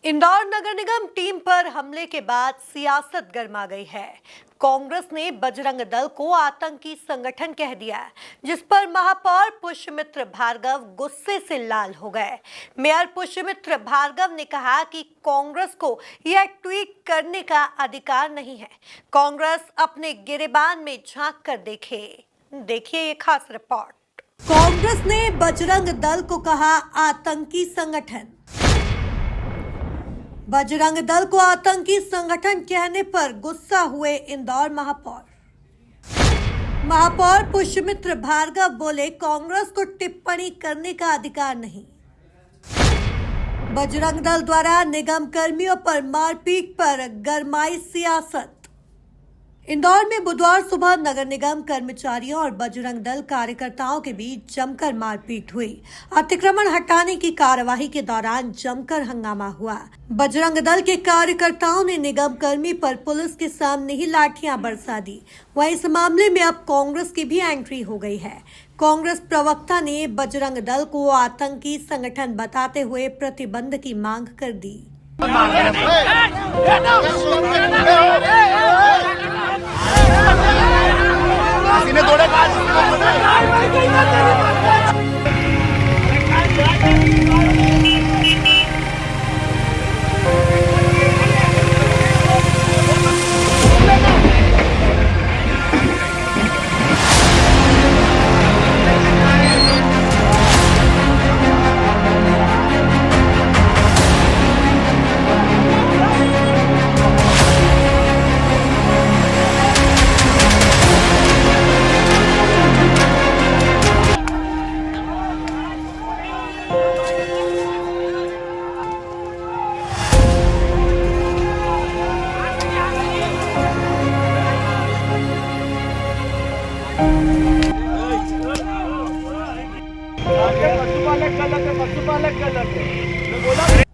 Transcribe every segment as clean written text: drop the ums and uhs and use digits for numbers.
इंदौर नगर निगम team पर हमले के बाद सियासत गर्मा गई है। कांग्रेस ने बजरंग दल को आतंकी संगठन कह दिया, जिस पर महापौर पुष्यमित्र भार्गव गुस्से से लाल हो गए। मेयर पुष्यमित्र भार्गव ने कहा कि कांग्रेस को यह ट्वीट करने का अधिकार नहीं है। कांग्रेस अपने गिरेबान में झांक कर देखिए ये खास रिपोर्ट। कांग्रेस ने बजरंग दल को कहा आतंकी संगठन। बजरंग दल को आतंकी संगठन कहने पर गुस्सा हुए इंदौर महापौर पुष्यमित्र भार्गव बोले, कांग्रेस को टिप्पणी करने का अधिकार नहीं। बजरंग दल द्वारा निगम कर्मियों पर मारपीट पर गरमाई सियासत। इंदौर में बुधवार सुबह नगर निगम कर्मचारियों और बजरंग दल कार्यकर्ताओं के बीच जमकर मारपीट हुई। अतिक्रमण हटाने की कार्यवाही के दौरान जमकर हंगामा हुआ। बजरंग दल के कार्यकर्ताओं ने निगम कर्मी पर पुलिस के सामने ही लाठियां बरसा दी। वहीं इस मामले में अब कांग्रेस की भी एंट्री हो गई है। कांग्रेस प्रवक्ता ने बजरंग दल को आतंकी संगठन बताते हुए प्रतिबंध की मांग कर दी।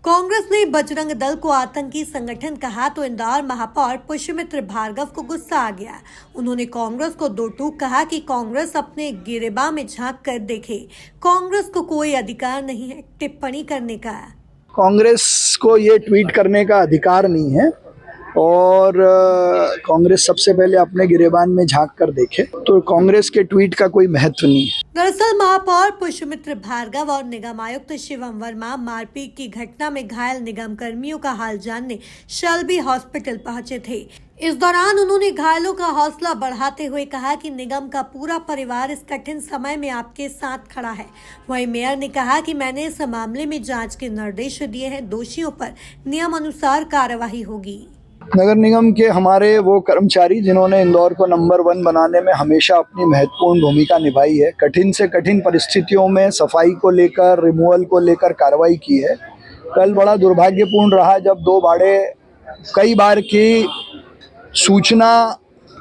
कांग्रेस ने बजरंग दल को आतंकी संगठन कहा तो इंदौर महापौर पुष्यमित्र भार्गव को गुस्सा आ गया। उन्होंने कांग्रेस को दो टूक कहा कि कांग्रेस अपने गिरेबान में झांक कर देखे। कांग्रेस को कोई अधिकार नहीं है टिप्पणी करने का। कांग्रेस को ये ट्वीट करने का अधिकार नहीं है और कांग्रेस सबसे पहले अपने गिरेबान में झांक कर देखे, तो कांग्रेस के ट्वीट का कोई महत्व नहीं है। दरअसल महापौर पुष्यमित्र भार्गव और निगम आयुक्त शिवम वर्मा मारपीट की घटना में घायल निगम कर्मियों का हाल जानने शेल्बी हॉस्पिटल पहुंचे थे। इस दौरान उन्होंने घायलों का हौसला बढ़ाते हुए कहा कि निगम का पूरा परिवार इस कठिन समय में आपके साथ खड़ा है। वहीं मेयर ने कहा कि मैंने इस मामले में जांच के निर्देश दिए हैं, दोषियों पर नियम अनुसार कार्यवाही होगी। नगर निगम के हमारे वो कर्मचारी जिन्होंने इंदौर को नंबर 1 बनाने में हमेशा अपनी महत्वपूर्ण भूमिका निभाई है, कठिन से कठिन परिस्थितियों में सफाई को लेकर, रिमूवल को लेकर कार्रवाई की है। कल बड़ा दुर्भाग्यपूर्ण रहा जब 2 बाड़े कई बार की सूचना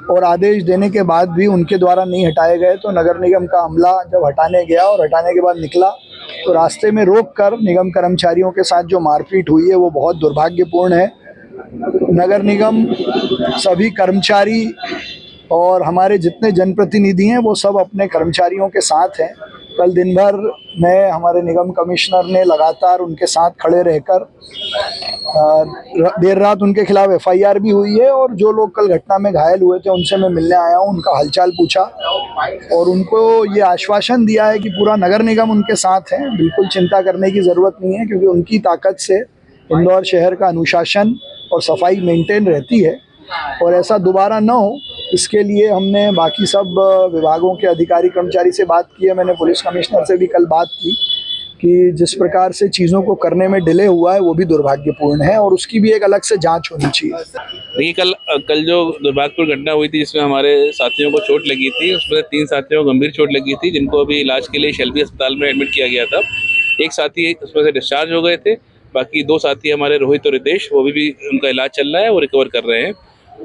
और आदेश देने के बाद भी उनके द्वारा नहीं हटाए गए, तो नगर निगम का अमला जब हटाने गया और हटाने के बाद निकला तो रास्ते में रोक कर निगम कर्मचारियों के साथ जो मारपीट हुई है वो बहुत दुर्भाग्यपूर्ण है। नगर निगम, सभी कर्मचारी और हमारे जितने जनप्रतिनिधि हैं वो सब अपने कर्मचारियों के साथ हैं। कल दिन भर में हमारे निगम कमिश्नर ने लगातार उनके साथ खड़े रहकर देर रात उनके खिलाफ FIR भी हुई है और जो लोग कल घटना में घायल हुए थे उनसे मैं मिलने आया हूं, उनका हालचाल पूछा और उनको ये आश्वासन दिया है कि पूरा नगर निगम उनके साथ है। बिल्कुल चिंता करने की ज़रूरत नहीं है क्योंकि उनकी ताकत से इंदौर शहर का अनुशासन और सफाई मेंटेन रहती है और ऐसा दोबारा न हो इसके लिए हमने बाकी सब विभागों के अधिकारी कर्मचारी से बात की है। मैंने पुलिस कमिश्नर से भी कल बात की कि जिस प्रकार से चीज़ों को करने में डिले हुआ है वो भी दुर्भाग्यपूर्ण है और उसकी भी एक अलग से जांच होनी चाहिए। देखिए कल जो दुर्भाग्यपूर्ण घटना हुई थी जिसमें हमारे साथियों को चोट लगी थी, उसमें 3 साथियों को गंभीर चोट लगी थी जिनको अभी इलाज के लिए शेल्बी अस्पताल में एडमिट किया गया था। एक साथी उसमें से डिस्चार्ज हो गए थे, बाकी 2 साथी हमारे रोहित और रितेश वो भी उनका इलाज चल रहा है, वो रिकवर कर रहे हैं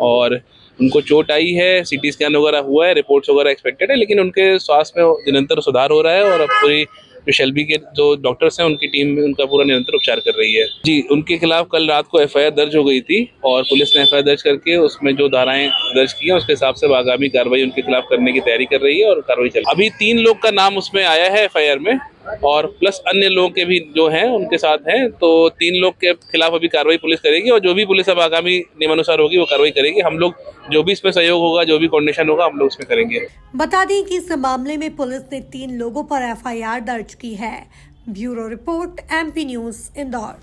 और उनको चोट आई है, CT स्कैन वगैरह हुआ है, रिपोर्ट्स वगैरह एक्सपेक्टेड है, लेकिन उनके स्वास्थ्य में निरंतर सुधार हो रहा है और अब पूरी जो शेल्बी के जो डॉक्टर्स हैं उनकी टीम उनका पूरा निरंतर उपचार कर रही है। जी, उनके खिलाफ कल रात को FIR दर्ज हो गई थी और पुलिस ने FIR दर्ज करके उसमें जो धाराएं दर्ज की हैं उसके हिसाब से आगामी कार्रवाई उनके खिलाफ करने की तैयारी कर रही है और कार्रवाई चल रही है। अभी 3 लोग का नाम उसमें आया है FIR में और प्लस अन्य लोग के भी जो हैं उनके साथ हैं, तो 3 लोग के खिलाफ अभी कार्रवाई पुलिस करेगी और जो भी पुलिस अब आगामी नियमानुसार होगी वो कार्रवाई करेगी। हम लोग जो भी इसमें सहयोग होगा, जो भी कोऑर्डिनेशन होगा, हम लोग इसमें करेंगे। बता दें कि इस मामले में पुलिस ने 3 लोगों पर एफआईआर दर्ज की है। Bureau report, MP news, Indore.